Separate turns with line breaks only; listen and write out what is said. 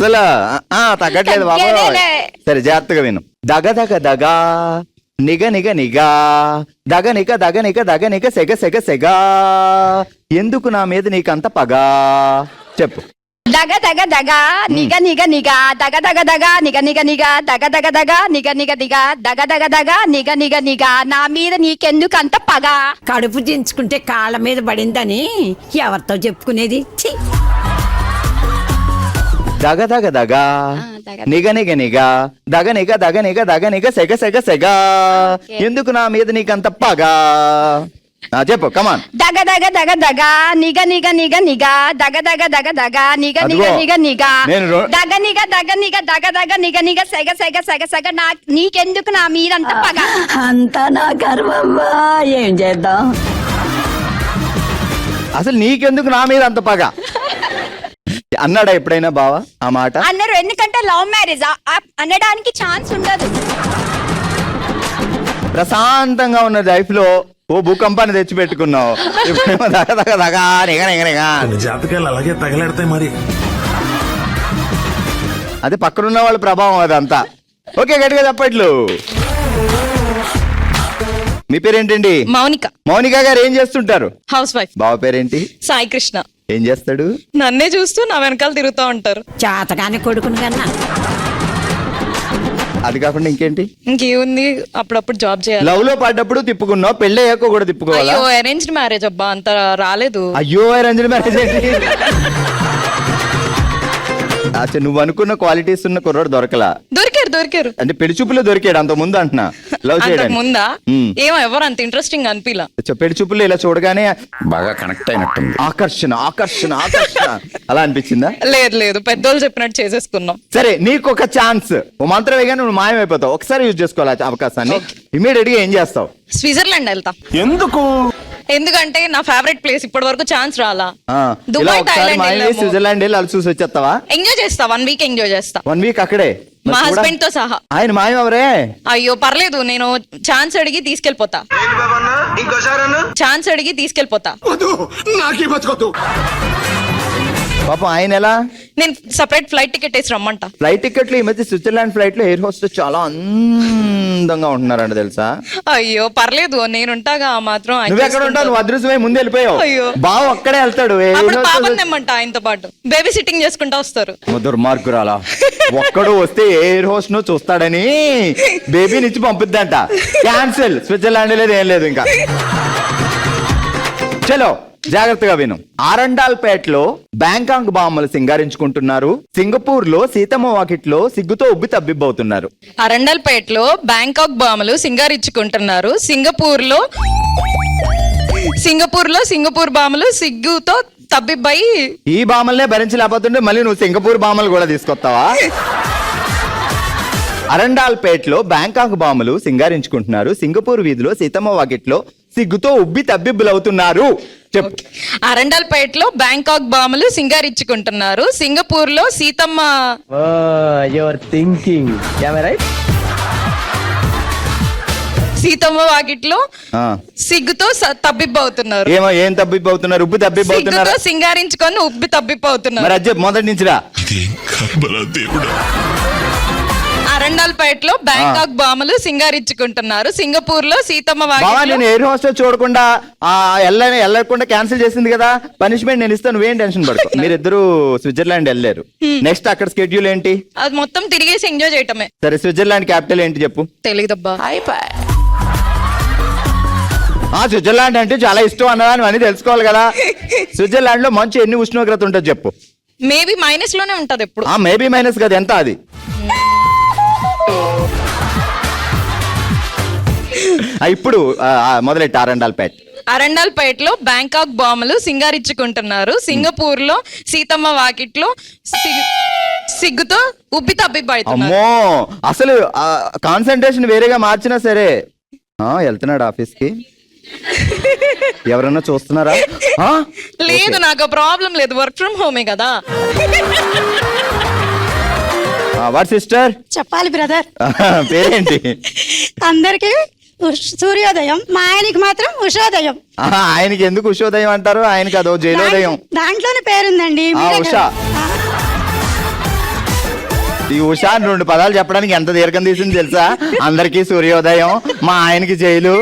అసలు తగ్గట్లేదు బాబు. సరే జాగ్రత్తగా విను. దగ దగ దగా నిగ నిగ నిగా దగ నిగ దగ నిగ దగ నిగ సెగ సెగ సెగ ఎందుకు నా మీద నీకంత పగా చెప్పు.
దగ దగ దగ నిగ నిగ నిగ దగ దగ దగ నిగ నిగ నిగ దగ దగ దగ నిగ నిగ నిగ దగ దగ దగ నిగ నిగ నిగ నా మీద నీకెందుకు అంత పగ.
కడుపు దించుకుంటే కాళ్ళ మీద పడిందని ఎవరితో చెప్పుకునేది.
దగ దగ దగ నిగ నిగ నిగ దగ నిగ దగ నిగ దగ నిగ సెగ సెగ సెగ ఎందుకు నా మీద నీకంత పగా చెప్పు. కమాన్.
దగ దగ దగ దగ నిగ నిగ నిగ నిగ దగ దగ దగ దగ నిగ నిగ నిగ నిగ దగ నిగ దగ నిగ దగ దగ నిగ నిగ సెగ సెగ సెగ సెగ నా నీకెందుకు నా మీదంత పగ.
అంతా నా గర్వమ్మా, ఏం చేద్దాం.
అసలు నీకెందుకు నా మీద అంత పగ అన్నాడా ఎప్పుడైనా బావా ఆ మాట?
అన్నారు. ఎందుకంటే లవ్ మ్యారేజ్ అనడానికి ఛాన్స్ ఉండదు.
ప్రశాంతంగా ఉన్న లైఫ్ లో ఓ భూకంపాన్ని తెచ్చి పెట్టుకున్నావు. ఇప్పుడేమో దగ దగ దగ నిగ నిగ నిగ.
జాతకాలు అలాగే తగలెడతాయి మరి.
అది పక్కనున్న వాళ్ళ ప్రభావం అదంతా. ఓకే, గట్టిగా చెప్పట్లు. మీ పేరేంటండి?
మౌనిక.
మౌనిక గారు ఏం చేస్తుంటారు?
House wife.
బావ పేరేంటి?
సాయి కృష్ణ.
ఏం చేస్తాడు?
నన్నే చూస్తూ నా వెనకాల తిరుగుతూ ఉంటారు.
చేతగానే కొడుకుని కన్నా.
అది కాకుండా ఇంకేంటి?
ఇంకేముంది, అప్పుడప్పుడు జాబ్ చేయాలి.
లవ్ లో పడ్డప్పుడు తిప్పుకున్నావు, పెళ్లి అయ్యాక కూడా తిప్పుకోవాలా?
అయ్యో అరేంజ్డ్ మ్యారేజ్ అబ్బా, అంత రాలేదు.
అయ్యో అరేంజ్డ్ మ్యారేజ్ ఏంటి? అచ్చా, నువ్వు అనుకున్న క్వాలిటీస్ ఉన్న కుర్రాడు దొరకలా?
దొరికారు
అంటే పెళ్లి చూపులో దొరికాడు అంత ముందు అంటున్నా. లవ్ చేయడానికి
ముందా ఏమో ఎవరు అంత ఇంట్రెస్టింగ్ అనిపిలా.
పెళ్లి చూపులో ఇలా చూడగానే బాగా కనెక్ట్ అయినట్టుంది. ఆకర్షణ ఆకర్షణ ఆకర్షణ అలా అనిపించిందా?
లేదు, పెద్దోళ్ళు చెప్పినట్టు చేసేసుకున్నాం.
సరే, నీకు ఒక ఛాన్స్. ఓ మంత్రం వేగానే నువ్వు మాయమైపోతావు. ఒకసారి యూజ్ చేసుకోవాలి అవకాశాన్ని. ఇమీడియట్ గా ఏం చేస్తావు?
స్విట్జర్లాండ్ వెళ్తా. ఎందుకంటే నా ఫేవరెట్ ప్లేస్, ఇప్పటి వరకు ఛాన్స్ రాలా. దుబాయ్, థాయిలాండ్,
స్విట్జర్లాండ్ వెళ్ళి అలా చూసి వచ్చేస్తావా?
ఎంజాయ్ చేస్తా. 1 వీక్ ఎంజాయ్ చేస్తా.
1 వీక్ అక్కడే
మా హస్బెండ్ తో సహా.
ఆయన మాయం ఎవరే?
అయ్యో పర్లేదు, నేను ఛాన్స్ అడిగి తీసుకెళ్లిపోతా. ఛాన్స్ అడిగి తీసుకెళ్లిపోతా.
పాపం ఆయన ఎలా?
నేను సెపరేట్ ఫ్లైట్ టికెట్ వేసి రమ్మంట.
ఫ్లైట్ టికెట్లు ఈ మధ్య స్విట్జర్లాండ్ ఫ్లైట్ లో ఎయిర్ హోస్టెస్ చాలా అందంగా ఉంటున్నారంట తెలుసా?
అయ్యో పర్లేదు, నేనుంటాగా ఆ మాత్రం.
నువ్వు ఎక్కడ ఉంటావు? నువ్వు అదృశ్యమై ముందు వెళ్ళిపోయావు.
అయ్యో
బావ అక్కడే వెళ్తాడు.
పాపం తెమ్మంట, ఆయనతో పాటు బేబీ సిట్టింగ్ చేసుకుంటా వస్తారు.
దుర్మార్గురాలా, ఒక్కడు వస్తే ఎయిర్ హోస్ట్ ను చూస్తాడని బేబీని ఇచ్చి పంపిద్దంట. క్యాన్సిల్. స్విట్జర్లాండ్ లేదు, ఏం లేదు ఇంకా. చలో జాగ్రత్తగా విను. ఆరండాల్పేటలో బ్యాంకాక్ బామ్మలు సింగారించుకుంటున్నారు. సింగపూర్ లో సీతమ్మ వాకిట్లో సిగ్గుతో ఉబ్బి తబ్బిబ్బవుతున్నారు.
అరండల్పేటలో బ్యాంకాక్ బామలు సింగారించుకుంటున్నారు. సింగపూర్ లో సింగపూర్ బామలు సిగ్గుతో తబ్బిబ్బయి.
ఈ బామల్నే భరించలేకపోతుంటే మళ్ళీ నువ్వు సింగపూర్ బామలు కూడా తీసుకొస్తావా? అరండాల్పేటలో బ్యాంకాక్ బామలు సింగారించుకుంటున్నారు. సింగపూర్ వీధిలో సీతమ్మ వాకిట్లో సిగ్గుతో ఉబ్బి తబ్బిబ్బులవుతున్నారు. చెప్పు.
అరండల్పేటలో బ్యాంకాక్ బామలు సింగారించుకుంటున్నారు. సింగపూర్ లో సీతమ్మ సీతమ్మ వాకిట్లో సిగ్గుతో తబ్బిబ్బవుతున్నారు.
ఏం తబ్బిబ్బవుతున్నారు? ఉబ్బి తబ్బిబ్బవుతున్నారు.
సింగారించుకొని ఉబ్బి తబ్బిబ్బవుతున్నారు.
మరి అజ్జ మొదటి నుంచిరా.
అరండల్పేటలో బ్యాంకాక్ బామలు సింగారించుకుంటున్నారు. సింగపూర్ లో సీతమ్మ వాకిట్లో.
నేను ఎయిర్ హోస్టెస్ చూడకుండా వెళ్ళకుండా క్యాన్సిల్ చేసింది కదా, పనిష్మెంట్ నేను ఇస్తాను, నువ్వేం టెన్షన్ పడకు. మీరిద్దరు స్విట్జర్లాండ్ వెళ్ళారు. నెక్స్ట్ అక్కడ స్కెడ్యూల్ ఏంటి?
అది మొత్తం తిరిగేసి ఎంజాయ్ చేయటమే.
సరే, స్విట్జర్లాండ్ క్యాపిటల్ ఏంటి చెప్పు.
తెలీదబ్బా.
స్విట్జర్లాండ్ అంటే చాలా ఇష్టం అన్నదా, నువ్వు అని తెలుసుకోవాలి కదా. స్విట్జర్లాండ్ లో మంచి ఎన్ని ఉష్ణోగ్రత ఉంటుంది చెప్పు.
మేబీ మైనస్ లోనే ఉంటది ఎప్పుడు.
మేబీ మైనస్ కదా, ఎంత అది? ఇప్పుడు మొదలెట్టి
అరండల్పేటలో బ్యాంకాక్ బామలు సింగారించుకుంటున్నారు. సింగపూర్ లో సీతమ్మ వాకిట్లో సిగ్గుతో ఉబ్బి తబ్బిబ్బవుతున్నారు.
అమ్మో, అసలు కాన్సంట్రేషన్ వేరేగా మార్చినా సరే. వెళ్తున్నాడు ఆఫీస్ కి? ఎవరన్నా చూస్తున్నారా?
లేదు, నాకు ప్రాబ్లం లేదు, వర్క్ ఫ్రమ్ హోమే కదా.
వాట్ సిస్టర్
చెప్పాలి బ్రదర్.
పేరేంటి?
అందరికి సూర్యోదయం, మా ఆయనకి మాత్రం ఉషోదయం.
ఆయనకి ఎందుకు ఉషోదయం అంటారు? ఆయనకి అదో జైలోదయం.
దాంట్లోనే పేరుందండి.
ఉషా. ఈ ఉషా 2 పదాలు చెప్పడానికి ఎంత దీర్ఘం తీసింది తెలుసా? అందరికీ సూర్యోదయం, మా ఆయనకి జైలు.